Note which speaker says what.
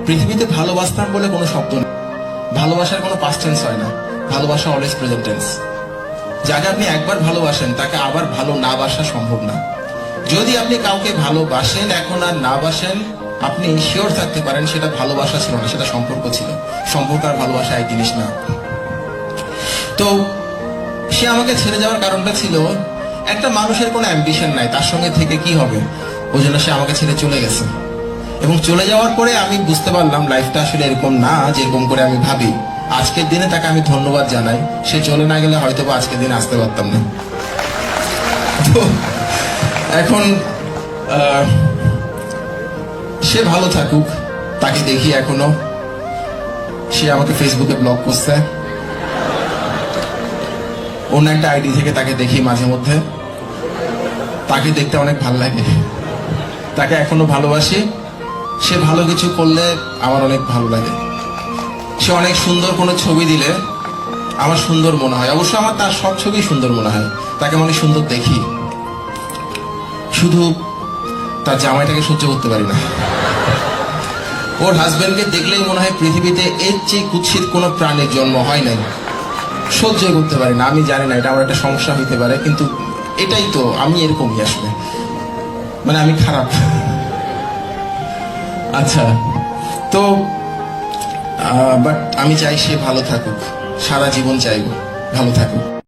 Speaker 1: পৃথিবীতে ভালোবাসতাম বলে কোনো শব্দ নেই, ভালোবাসার কোনো পাস্ট টেন্স হয় না, ভালোবাসা অলওয়েজ প্রেজেন্ট টেন্স। যাকে আপনি একবার ভালোবাসেন তাকে আবার ভালো না বাসা সম্ভব না। যদি আপনি কাউকে ভালোবাসেন এখন আর না বাসেন, আপনি শিওর থাকতে পারেন সেটা ভালোবাসা ছিল না, সেটা সম্পর্ক ছিল। সম্পর্ক আর ভালোবাসা এক জিনিস না। তো সে আমাকে ছেড়ে যাওয়ার কারণটা ছিল, একটা মানুষের কোনো অ্যাম্বিশন নাই, তার সঙ্গে থেকে কি হবে, ওই জন্য সে আমাকে ছেড়ে চলে গেছে। এবং চলে যাওয়ার পরে আমি বুঝতে পারলাম লাইফটা আসলে এরকম না যেরকম করে আমি ভাবি। আজকের দিনে তাকে আমি ধন্যবাদ জানাই, সে চলে না গেলে হয়তো আজকের দিনে আসতে পারতাম না। তো এখন সে ভালো থাকুক, তাকে দেখি এখনো সে আমাকে ফেসবুকে ব্লক করছে, অন্য একটা আইডি থেকে তাকে দেখি মাঝে মধ্যে, তাকে দেখতে অনেক ভালো লাগে, তাকে এখনো ভালোবাসি। সে ভালো কিছু করলে আমার অনেক ভালো লাগে। সে অনেক সুন্দর কোনো ছবি দিলে আমার সুন্দর মনে হয়, অবশ্য আমার তার সব ছবি সুন্দর মনে হয়, তাকে আমি অনেক সুন্দর দেখি, শুধু তার জামাইটাকে সহ্য করতে পারি না। ওর হাজবেন্ডকে দেখলেই মনে হয় পৃথিবীতে এর চেয়ে কুৎসিত কোনো প্রাণীর জন্ম হয় নাই, সহ্য করতে পারি না। আমি জানি না এটা আমার একটা সমস্যা হইতে পারে, কিন্তু এটাই তো, আমি এরকমই আসলে, মানে আমি খারাপ। আচ্ছা, তো বাট আমি চাই সে ভালো থাকুক, সারা জীবন চাইব ভালো থাকুক।